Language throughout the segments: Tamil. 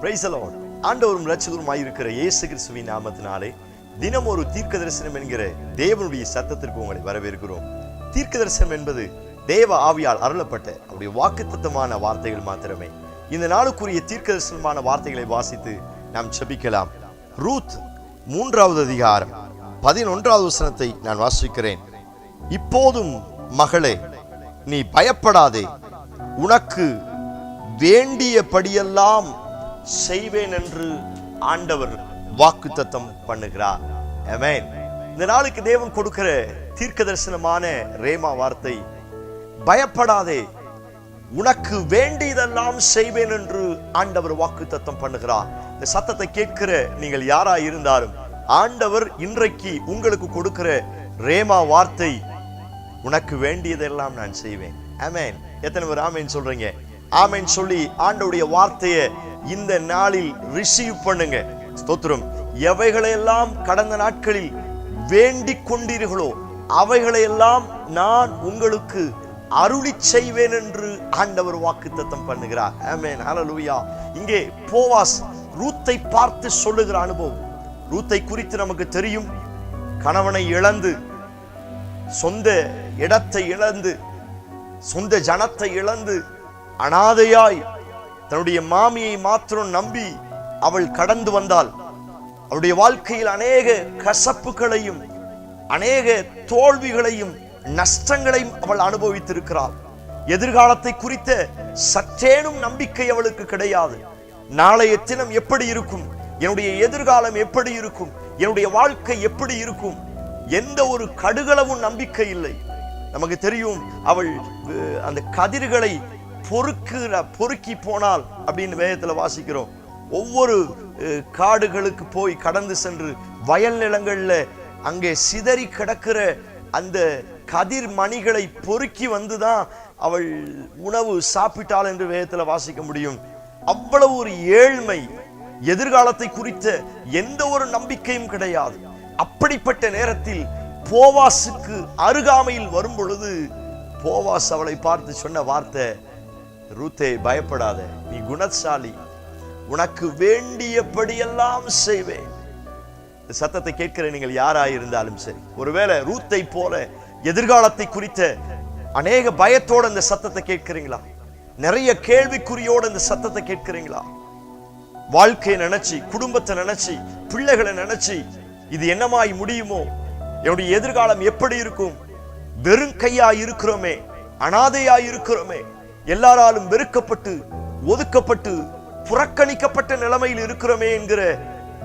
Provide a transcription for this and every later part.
Price the Lord. ஆண்டவரும் இரட்சகருமாய் இருக்கிற இயேசு கிறிஸ்துவின் நாமத்தினாலே தினம் ஒரு தீர்க்க தரிசனம் என்கிற தேவனுடைய சத்தத்திற்கு உங்களை வரவேற்கிறோம். தீர்க்க தரிசனம் என்பது தேவ ஆவியால் அருளப்பட்ட அவருடைய வாக்குத்தத்தமான வார்த்தைகள் மாத்திரமே. இந்த நாளுக்குரிய தீர்க்க தரிசனமான வார்த்தைகளை வாசித்து நாம் ஜெபிக்கலாம். ரூத் 3வது அதிகாரம் 11வது வசனத்தை நான் வாசிக்கிறேன். இப்போதும் மகளே, நீ பயப்படாதே, உனக்கு வேண்டியபடியெல்லாம் செய்வேன் என்று ஆண்டவர் வாக்குத்தத்தம் பண்ணுகிறார். ஆமென். இந்த நாளுக்கு தேவன் கொடுக்கிற தீர்க்க தரிசனமான ரேமா வார்த்தை, பயப்படாதே, உனக்கு வேண்டியதெல்லாம் செய்வேன் என்று ஆண்டவர் வாக்குத்தத்தம் பண்ணுகிறார். இந்த சத்தத்தை கேட்கிற நீங்கள் யாரா இருந்தாலும் ஆண்டவர் இன்றைக்கு உங்களுக்கு கொடுக்கிற ரேமா வார்த்தை, உனக்கு வேண்டியதெல்லாம் நான் செய்வேன். ஆமென். எத்தனை பேர் ஆமென் சொல்றீங்க? ஆமென் சொல்லி ஆண்டவருடைய வார்த்தையை இந்த நாளில் ரிசீவ் பண்ணுங்க. ஸ்தோத்திரம். எவைகளையெல்லாம் கடந்த நாட்களில் வேண்டிக் கொண்டீர்களோ அவைகளையெல்லாம் நான் உங்களுக்கு அருளி செய்வேன் என்று ஆண்டவர் வாக்குத்தத்தம் பண்ணுகிறார். ஆமென். ஹல்லேலூயா. இங்கே போவாஸ் ரூத்தை பார்த்து சொல்லுகிற அனுபவம். ரூத்தை குறித்து நமக்கு தெரியும். கணவனை இழந்து, சொந்த இடத்தை இழந்து, சொந்த ஜனத்தை இழந்து, அனாதையாய் தன்னுடைய மாமியை மாத்திரம் நம்பி அவள் கடந்து வந்தாள். அவளுடைய வாழ்க்கையில் அநேக கசப்புகளையும் அநேக தோல்விகளையும் நஷ்டங்களையும் அவள் அனுபவித்திருக்கிறாள். எதிர்காலத்தை குறித்த சற்றேனும் நம்பிக்கை அவளுக்கு கிடையாது. நாளைய தினம் எப்படி இருக்கும், என்னுடைய எதிர்காலம் எப்படி இருக்கும், என்னுடைய வாழ்க்கை எப்படி இருக்கும், எந்த ஒரு கடுகளவும் நம்பிக்கை இல்லை. நமக்கு தெரியும், அவள் அந்த கதிர்களை பொறுக்கி போனால் அப்படின்னு வேதத்துல வாசிக்கிறோம். ஒவ்வொரு காடுகளுக்கு போய் கடந்து சென்று வயல் நிலங்கள்ல அங்கே சிதறி கிடக்கிற அந்த கதிர் மணிகளை பொறுக்கி வந்துதான் அவள் உணவு சாப்பிட்டாள் என்று வேதத்துல வாசிக்க முடியும். அவ்வளவு ஒரு ஏழ்மை, எதிர்காலத்தை குறித்த எந்த ஒரு நம்பிக்கையும் கிடையாது. அப்படிப்பட்ட நேரத்தில் போவாசுக்கு அருகாமையில் வரும் பொழுது போவாஸ் அவளை பார்த்து சொன்ன வார்த்தை, ரூத்தே, பயப்படாத, நீ குணசாலி, உனக்கு வேண்டியபடியெல்லாம் செய்வேன். இந்த சத்தத்தை கேட்கிற நீங்கள் யாராயிருந்தாலும் சரி, ஒருவேளை ரூத்தை போல எதிர்காலத்தை குறித்த அநேக பயத்தோட இந்த சத்தத்தை கேட்கிறீங்களா? நிறைய கேள்விக்குறியோட இந்த சத்தத்தை கேட்கிறீங்களா? வாழ்க்கையை நினைச்சு, குடும்பத்தை நினைச்சு, பிள்ளைகளை நினைச்சு, இது என்னமாய் முடியுமோ, என்னுடைய எதிர்காலம் எப்படி இருக்கும், வெறும் கையா இருக்கிறோமே, அனாதையா இருக்கிறோமே, எல்லாராலும் வெறுக்கப்பட்டு ஒதுக்கப்பட்டு புறக்கணிக்கப்பட்ட நிலைமையில் இருக்கிறோமே என்கிற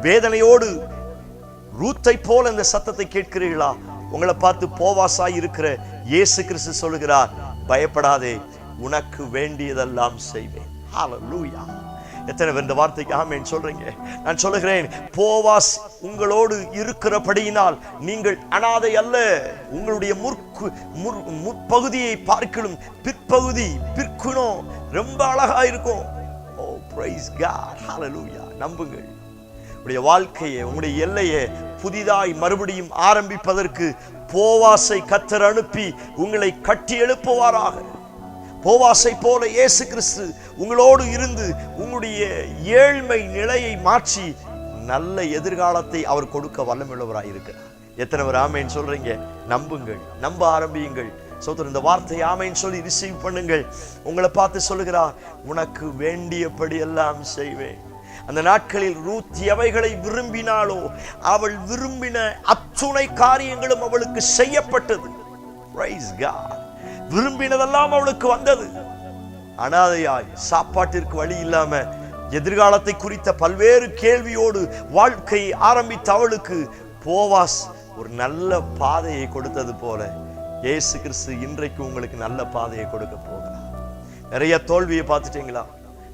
வேதனையோடு ரூத்தை போல இந்த சத்தத்தை கேட்கிறீர்களா? உங்களை பார்த்து போவாசாய் இருக்கிற இயேசு கிறிஸ்து சொல்லுகிறார், பயப்படாதே, உனக்கு வேண்டியதெல்லாம் செய்வேன். ஹல்லேலூயா. எத்தனை பேர் இந்த வார்த்தைக்கு ஆமென் சொல்றீங்க? நான் சொல்லுகிறேன், போவாஸ் உங்களோடு இருக்கிறபடியினால் நீங்கள் அனாதை அல்ல. உங்களுடைய முற்பகுதியை பார்க்கலும் பிற்பகுதி, பிற்குணம் ரொம்ப அழகா இருக்கும். ஓ, பிரைஸ் காட். ஹல்லேலூயா. நம்புங்கள். உங்களுடைய வாழ்க்கையை, உங்களுடைய எல்லையை புதிதாய் மறுபடியும் ஆரம்பிப்பதற்கு போவாசை கர்த்தர் அனுப்பி உங்களை கட்டி எழுப்புவாராக. போவாசை போல இயேசு கிறிஸ்து உங்களோடு இருந்து உங்களுடைய ஏழ்மை நிலையை மாற்றி நல்ல எதிர்காலத்தை அவர் கொடுக்க வல்லமையுள்ளவராய் இருக்கிறார். எத்தனை பேர் ஆமென் சொல்றீங்க? நம்புங்கள், நம்ப ஆரம்பியுங்கள். சோதரர், இந்த வார்த்தை ஆமென் சொல்லி ரிசீவ் பண்ணுங்கள். உங்களை பார்த்து சொல்லுகிறார், உனக்கு வேண்டியபடி எல்லாம் செய்வேன். அந்த நாட்களில் ரூத் எவைகளை விரும்பினாலோ அவள் விரும்பின அத்துணை காரியங்களும் அவளுக்கு செய்யப்பட்டது. Price God. விரும்பினதெல்லாம் அவளுக்கு வந்தது. அனாதையாய், சாப்பாட்டிற்கு வழி இல்லாம, எதிர்காலத்தை குறித்த பல்வேறு கேள்வியோடு வாழ்க்கையை ஆரம்பித்த அவளுக்கு போவாஸ் ஒரு நல்ல பாதையை கொடுத்தது போல இயேசு கிறிஸ்து இன்றைக்கு உங்களுக்கு நல்ல பாதையை கொடுக்க போகிறார். நிறைய தோல்வியை பார்த்துட்டீங்களா?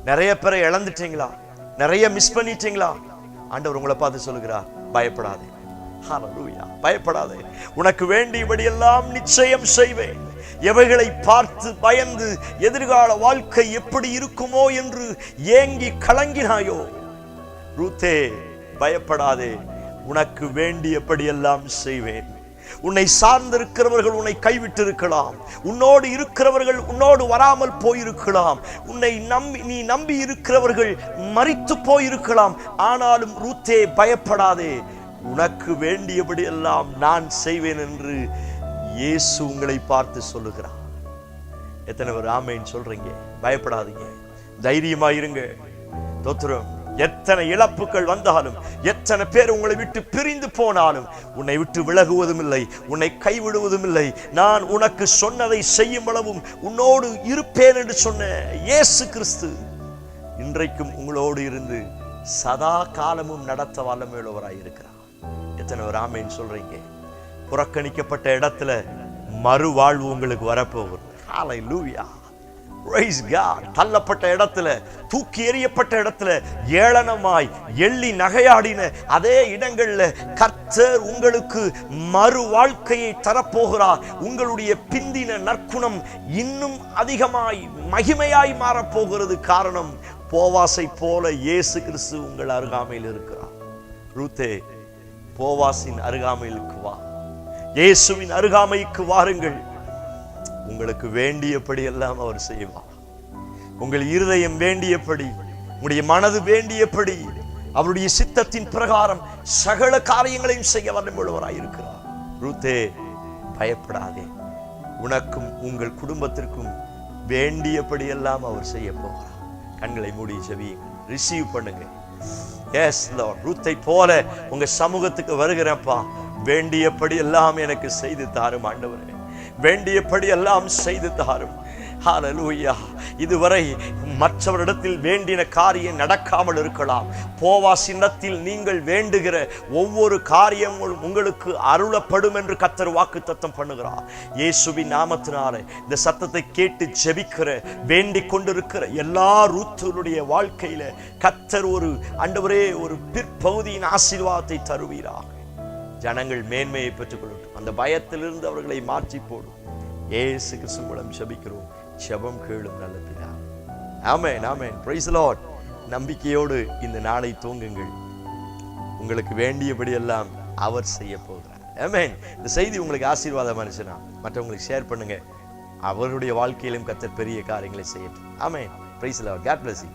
நிறைய பேரை இழந்துட்டீங்களா? நிறைய மிஸ் பண்ணிட்டீங்களா? ஆண்டவர் உங்களை பார்த்து சொல்லுகிறார், பயப்படாதே. ஹல்லேலூயா. பயப்படாதே, உனக்கு வேண்டியபடி எல்லாம் நிச்சயம் செய்வேன். எவைகளை பார்த்து பயந்து எதிர்கால வாழ்க்கை எப்படி இருக்குமோ என்று ஏங்கி கலங்கினாயோ, ரூத்தே, பயப்படாதே, உனக்கு வேண்டியபடி எல்லாம் செய்வேன். உன்னை சார்ந்திருக்கிறவர்கள் உன்னை கைவிட்டு இருக்கலாம். உன்னோடு இருக்கிறவர்கள் உன்னோடு வராமல் போயிருக்கலாம். நீ நம்பி இருக்கிறவர்கள் மரித்து போயிருக்கலாம். ஆனாலும் ரூத்தே, பயப்படாதே, உனக்கு வேண்டியபடி எல்லாம் நான் செய்வேன் என்று இயேசு உங்களை பார்த்து சொல்லுகிறார். எத்தனை பேர் ஆமென் சொல்றீங்க? பயப்படாதீங்க, தைரியமாயிருங்க. தோத்திரம். எத்தனை இழப்புகள் வந்தாலும், எத்தனை பேர் உங்களை விட்டு பிரிந்து போனாலும், உன்னை விட்டு விலகுவதும் இல்லை, உன்னை கைவிடுவதும் இல்லை. நான் உனக்கு சொன்னதை செய்யும் அளவும் உன்னோடு இருப்பேன் என்று சொன்ன இயேசு கிறிஸ்து இன்றைக்கும் உங்களோடு இருந்து சதா காலமும் நடத்த வல்லமையுள்ளவராய் இருக்கிறார். எத்தனை ஒரு ஆமென் சொல்றீங்க? புறக்கணிக்கப்பட்ட இடத்துல மறுவாழ்வு உங்களுக்கு வரப்போகுது. ஹல்லேலூயா, பிரைஸ் காட். தள்ளப்பட்ட இடத்துல, தூக்கி எறியப்பட்ட இடத்துல, ஏளனமாய் எள்ளி நகையாடின அதே இடங்கள்ல கர்த்தர் உங்களுக்கு மறு வாழ்க்கையை தரப்போகிறார். உங்களுடைய பிந்தின நற்குணம் இன்னும் அதிகமாய் மகிமையாய் மாறப்போகிறது. காரணம், போவாசை போல இயேசு கிறிஸ்து உங்கள் அருகாமையில் இருக்கிறார். ரூத்தே, போவாசின் அருகாமையிலுக்கு வா, இயேசுவின் அருகாமைக்கு வாருங்கள். உங்களுக்கு வேண்டியபடி எல்லாம் அவர் செய்வார். உங்கள் இருதயம் வேண்டியபடி, உங்களுடைய மனது வேண்டியபடி அவருடைய சித்தத்தின் பிரகாரம் சகல காரியங்களையும் செய்ய வல்லமையுள்ளவராய் இருக்கிறார். ரூத்தே, பயப்படாதே, உனக்கும் உங்கள் குடும்பத்திற்கும் வேண்டியபடி எல்லாம் அவர் செய்ய போகிறார். கண்களை மூடி ஜெபியுங்கள், ரிசீவ் பண்ணுங்க. எஸ் லார்ட், ரூத்தை போல உங்க சமூகத்துக்கு வருகிறப்பா, வேண்டியபடி எல்லாம் எனக்கு செய்து தாரும் ஆண்டவரே, வேண்டியபடி எல்லாம் செய்து தாரும். ஹல்லேலூயா. இதுவரை மற்றவரிடத்தில் வேண்டின காரியம் நடக்காமல் இருக்கலாம். போவாசினத்தில் நீங்கள் வேண்டுகிற ஒவ்வொரு காரியங்களும் உங்களுக்கு அருளப்படும் என்று கர்த்தர் வாக்குத்தத்தம் பண்ணுகிறார். இயேசுவின் நாமத்தினாலே இந்த சத்தத்தை கேட்டு ஜெபிக்கிற, வேண்டிக் கொண்டிருக்கிற எல்லா ரூத்துடைய வாழ்க்கையில கர்த்தர் ஒரு ஆண்டவரே ஒரு பிற்பகுதியின் ஆசீர்வாதத்தை தருவீராக. ஜனங்கள் மேன்மையை பெற்றுக் கொள்ளட்டும். அந்த பயத்திலிருந்து அவர்களை மாற்றி போடும். இயேசு கிறிஸ்து மூலம் ஜெபிக்கிறோம். ஜெபம் கேளும் நல்ல பிதாவே. ஆமென், ஆமென். Praise the Lord. நம்பிக்கையோடு இந்த நாளை தூங்குங்கள். உங்களுக்கு வேண்டியபடி எல்லாம் அவர் செய்ய போகிறார். ஆமென். இந்த செய்தி உங்களுக்கு ஆசீர்வாதமா இருந்துச்சுன்னா மற்றவங்களுக்கு ஷேர் பண்ணுங்க. அவருடைய வாழ்க்கையிலும் கர்த்தர் பெரிய காரியங்களை செய்யட்டும். ஆமென். Praise the Lord. God bless you.